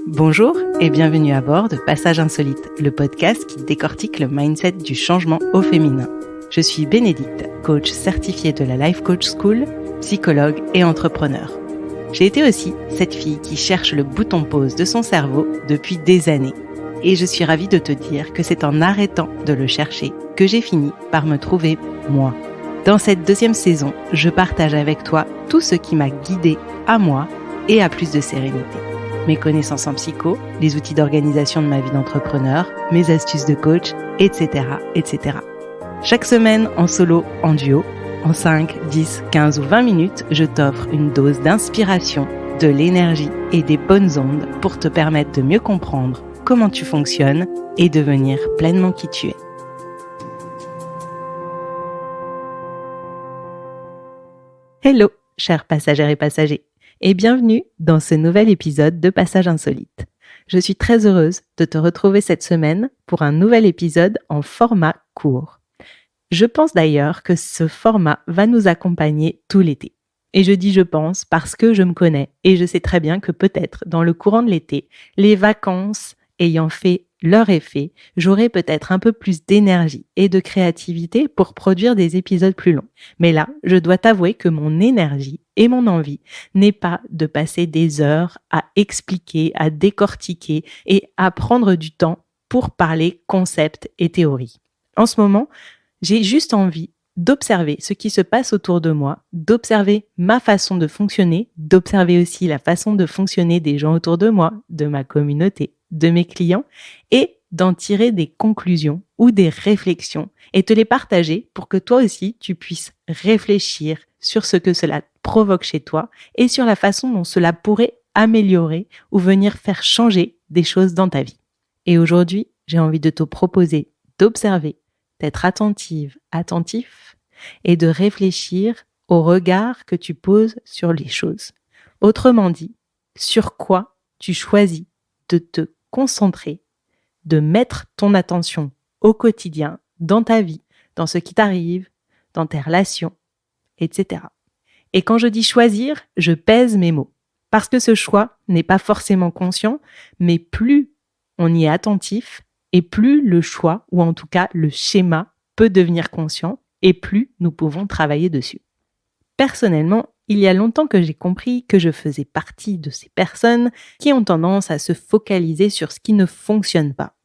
Bonjour et bienvenue à bord de Passage Insolite, le podcast qui décortique le mindset du changement au féminin. Je suis Bénédicte, coach certifiée de la Life Coach School, psychologue et entrepreneur. J'ai été aussi cette fille qui cherche le bouton pause de son cerveau depuis des années. Et je suis ravie de te dire que c'est en arrêtant de le chercher que j'ai fini par me trouver moi. Dans cette deuxième saison, je partage avec toi tout ce qui m'a guidée à moi et à plus de sérénité. Mes connaissances en psycho, les outils d'organisation de ma vie d'entrepreneur, mes astuces de coach, etc., etc. Chaque semaine, en solo, en duo, en 5, 10, 15 ou 20 minutes, je t'offre une dose d'inspiration, de l'énergie et des bonnes ondes pour te permettre de mieux comprendre comment tu fonctionnes et devenir pleinement qui tu es. Hello, chers passagères et passagers, et bienvenue dans ce nouvel épisode de Passage Insolite. Je suis très heureuse de te retrouver cette semaine pour un nouvel épisode en format court. Je pense d'ailleurs que ce format va nous accompagner tout l'été. Et je dis je pense parce que je me connais et je sais très bien que peut-être dans le courant de l'été, les vacances ayant fait leur effet, j'aurai peut-être un peu plus d'énergie et de créativité pour produire des épisodes plus longs. Mais là, je dois t'avouer que mon énergie et mon envie n'est pas de passer des heures à expliquer, à décortiquer et à prendre du temps pour parler concepts et théories. En ce moment, j'ai juste envie d'observer ce qui se passe autour de moi, d'observer ma façon de fonctionner, d'observer aussi la façon de fonctionner des gens autour de moi, de ma communauté, de mes clients, et d'en tirer des conclusions ou des réflexions et te les partager pour que toi aussi tu puisses réfléchir sur ce que cela provoque chez toi et sur la façon dont cela pourrait améliorer ou venir faire changer des choses dans ta vie. Et aujourd'hui, j'ai envie de te proposer d'observer, d'être attentive, attentif et de réfléchir au regard que tu poses sur les choses. Autrement dit, sur quoi tu choisis de te concentrer, de mettre ton attention au quotidien, dans ta vie, dans ce qui t'arrive, dans tes relations, etc. Et quand je dis choisir, je pèse mes mots. Parce que ce choix n'est pas forcément conscient, mais plus on y est attentif, et plus le choix, ou en tout cas le schéma, peut devenir conscient, et plus nous pouvons travailler dessus. Personnellement, il y a longtemps que j'ai compris que je faisais partie de ces personnes qui ont tendance à se focaliser sur ce qui ne fonctionne pas.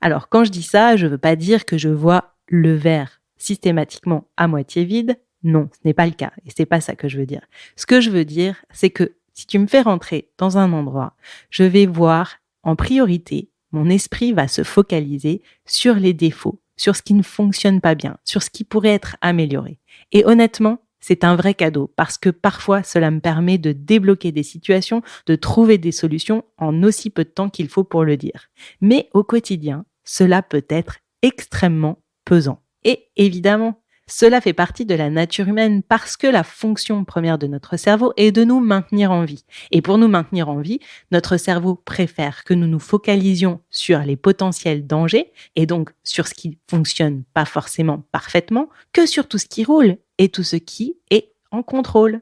Alors quand je dis ça, je ne veux pas dire que je vois le verre systématiquement à moitié vide. Non, ce n'est pas le cas, et ce n'est pas ça que je veux dire. Ce que je veux dire, c'est que si tu me fais rentrer dans un endroit, je vais voir en priorité, mon esprit va se focaliser sur les défauts, sur ce qui ne fonctionne pas bien, sur ce qui pourrait être amélioré. Et honnêtement, c'est un vrai cadeau parce que parfois, cela me permet de débloquer des situations, de trouver des solutions en aussi peu de temps qu'il faut pour le dire. Mais au quotidien, cela peut être extrêmement pesant. Et évidemment, cela fait partie de la nature humaine parce que la fonction première de notre cerveau est de nous maintenir en vie. Et pour nous maintenir en vie, notre cerveau préfère que nous nous focalisions sur les potentiels dangers et donc sur ce qui fonctionne pas forcément parfaitement que sur tout ce qui roule et tout ce qui est en contrôle.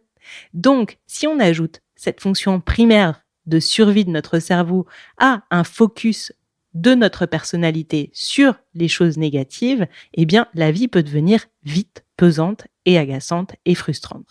Donc, si on ajoute cette fonction primaire de survie de notre cerveau à un focus de notre personnalité sur les choses négatives, eh bien, la vie peut devenir vite pesante et agaçante et frustrante.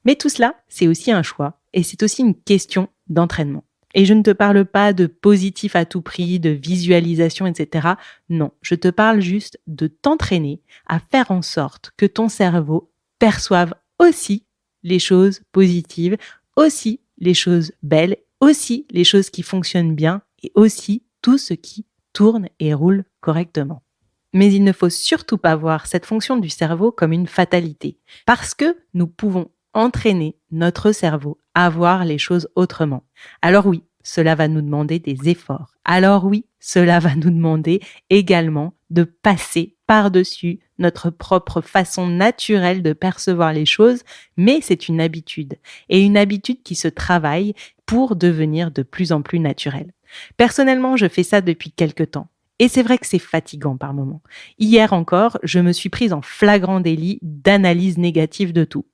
Mais tout cela, c'est aussi un choix et c'est aussi une question d'entraînement. Et je ne te parle pas de positif à tout prix, de visualisation, etc. Non, je te parle juste de t'entraîner à faire en sorte que ton cerveau perçoive aussi les choses positives, aussi les choses belles, aussi les choses qui fonctionnent bien et aussi tout ce qui tourne et roule correctement. Mais il ne faut surtout pas voir cette fonction du cerveau comme une fatalité, parce que nous pouvons entraîner notre cerveau à voir les choses autrement. Alors oui, cela va nous demander des efforts. Alors oui, cela va nous demander également de passer par-dessus notre propre façon naturelle de percevoir les choses, mais c'est une habitude, et une habitude qui se travaille pour devenir de plus en plus naturelle. Personnellement, je fais ça depuis quelque temps. Et c'est vrai que c'est fatigant par moments. Hier encore, je me suis prise en flagrant délit d'analyse négative de tout.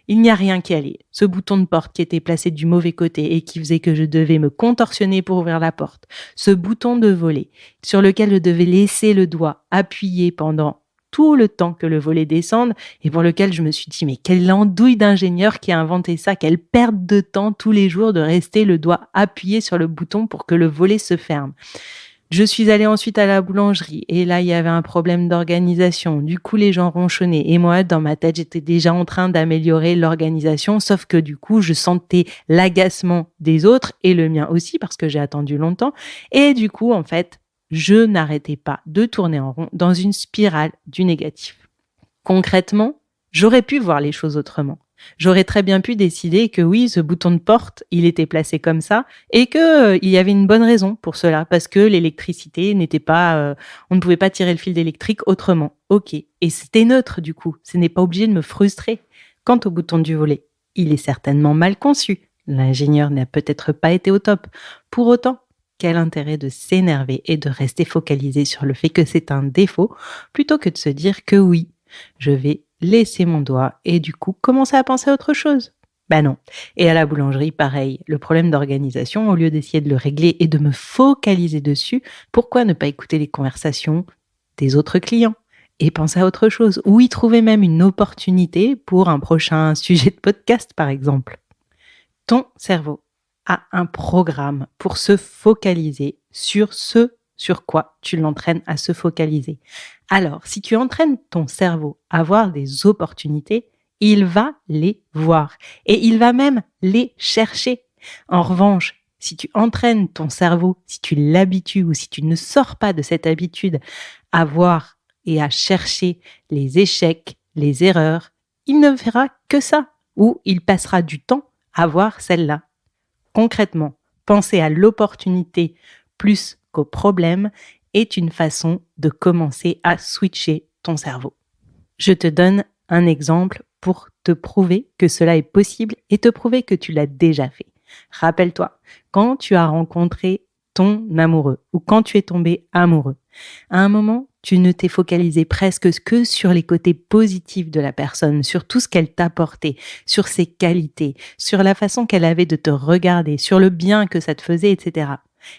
Il n'y a rien qui allait. Ce bouton de porte qui était placé du mauvais côté et qui faisait que je devais me contorsionner pour ouvrir la porte. Ce bouton de volet sur lequel je devais laisser le doigt appuyé pendant tout le temps que le volet descende et pour lequel je me suis dit mais quelle andouille d'ingénieur qui a inventé ça, quelle perte de temps tous les jours de rester le doigt appuyé sur le bouton pour que le volet se ferme. Je suis allée ensuite à la boulangerie et là, il y avait un problème d'organisation. Du coup, les gens ronchonnaient et moi, dans ma tête, j'étais déjà en train d'améliorer l'organisation, sauf que du coup, je sentais l'agacement des autres et le mien aussi parce que j'ai attendu longtemps. Et du coup, en fait, je n'arrêtais pas de tourner en rond dans une spirale du négatif. Concrètement, j'aurais pu voir les choses autrement. J'aurais très bien pu décider que oui, ce bouton de porte, il était placé comme ça et que il y avait une bonne raison pour cela parce que l'électricité n'était pas on ne pouvait pas tirer le fil d'électrique autrement. OK, et c'était neutre du coup, ce n'est pas obligé de me frustrer. Quant au bouton du volet, il est certainement mal conçu. L'ingénieur n'a peut-être pas été au top. Pour autant, quel intérêt de s'énerver et de rester focalisé sur le fait que c'est un défaut plutôt que de se dire que oui, je vais laisser mon doigt et du coup commencer à penser à autre chose. Ben non. Et à la boulangerie, pareil, le problème d'organisation, au lieu d'essayer de le régler et de me focaliser dessus, pourquoi ne pas écouter les conversations des autres clients et penser à autre chose ou y trouver même une opportunité pour un prochain sujet de podcast, par exemple. Ton cerveau a un programme pour se focaliser sur ce sur quoi tu l'entraînes à se focaliser. Alors, si tu entraînes ton cerveau à voir des opportunités, il va les voir et il va même les chercher. En revanche, si tu entraînes ton cerveau, si tu l'habitues ou si tu ne sors pas de cette habitude à voir et à chercher les échecs, les erreurs, il ne verra que ça ou il passera du temps à voir celle-là. Concrètement, penser à l'opportunité plus qu'au problème est une façon de commencer à switcher ton cerveau. Je te donne un exemple pour te prouver que cela est possible et te prouver que tu l'as déjà fait. Rappelle-toi, quand tu as rencontré ton amoureux ou quand tu es tombé amoureux, à un moment, tu ne t'es focalisé presque que sur les côtés positifs de la personne, sur tout ce qu'elle t'a apporté, sur ses qualités, sur la façon qu'elle avait de te regarder, sur le bien que ça te faisait, etc.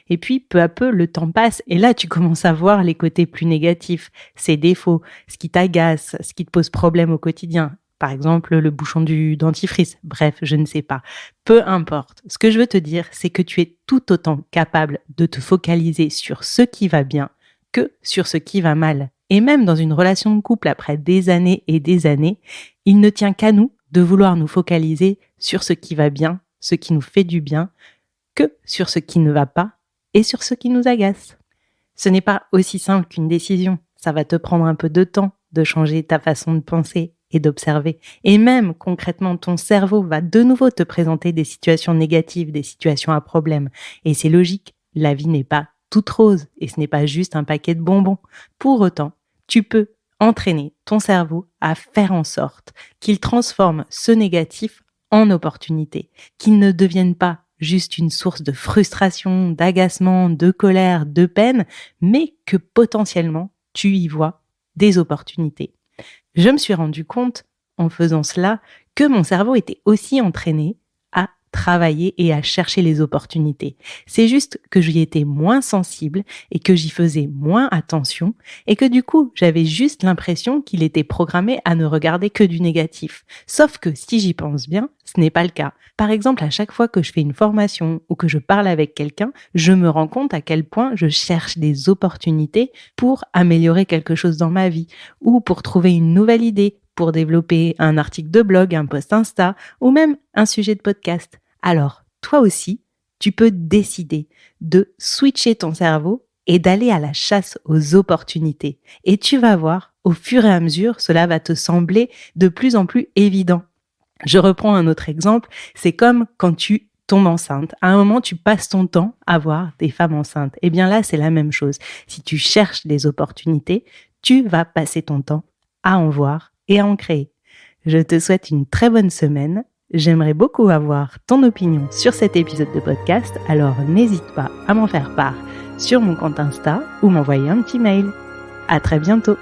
Et puis, peu à peu, le temps passe et là, tu commences à voir les côtés plus négatifs, ses défauts, ce qui t'agace, ce qui te pose problème au quotidien. Par exemple, le bouchon du dentifrice. Bref, je ne sais pas. Peu importe. Ce que je veux te dire, c'est que tu es tout autant capable de te focaliser sur ce qui va bien que sur ce qui va mal. Et même dans une relation de couple après des années et des années, il ne tient qu'à nous de vouloir nous focaliser sur ce qui va bien, ce qui nous fait du bien, que sur ce qui ne va pas et sur ce qui nous agace. Ce n'est pas aussi simple qu'une décision. Ça va te prendre un peu de temps de changer ta façon de penser et d'observer. Et même concrètement, ton cerveau va de nouveau te présenter des situations négatives, des situations à problème. Et c'est logique, la vie n'est pas toute rose et ce n'est pas juste un paquet de bonbons. Pour autant, tu peux entraîner ton cerveau à faire en sorte qu'il transforme ce négatif en opportunité, qu'il ne devienne pas juste une source de frustration, d'agacement, de colère, de peine, mais que potentiellement tu y vois des opportunités. Je me suis rendu compte, en faisant cela, que mon cerveau était aussi entraîné à travailler et à chercher les opportunités. C'est juste que j'y étais moins sensible et que j'y faisais moins attention et que du coup, j'avais juste l'impression qu'il était programmé à ne regarder que du négatif. Sauf que si j'y pense bien, ce n'est pas le cas. Par exemple, à chaque fois que je fais une formation ou que je parle avec quelqu'un, je me rends compte à quel point je cherche des opportunités pour améliorer quelque chose dans ma vie ou pour trouver une nouvelle idée, pour développer un article de blog, un post Insta ou même un sujet de podcast. Alors, toi aussi, tu peux décider de switcher ton cerveau et d'aller à la chasse aux opportunités. Et tu vas voir, au fur et à mesure, cela va te sembler de plus en plus évident. Je reprends un autre exemple, c'est comme quand tu tombes enceinte. À un moment, tu passes ton temps à voir des femmes enceintes. Eh bien là, c'est la même chose. Si tu cherches des opportunités, tu vas passer ton temps à en voir et à en créer. Je te souhaite une très bonne semaine. J'aimerais beaucoup avoir ton opinion sur cet épisode de podcast, alors n'hésite pas à m'en faire part sur mon compte Insta ou m'envoyer un petit mail. À très bientôt!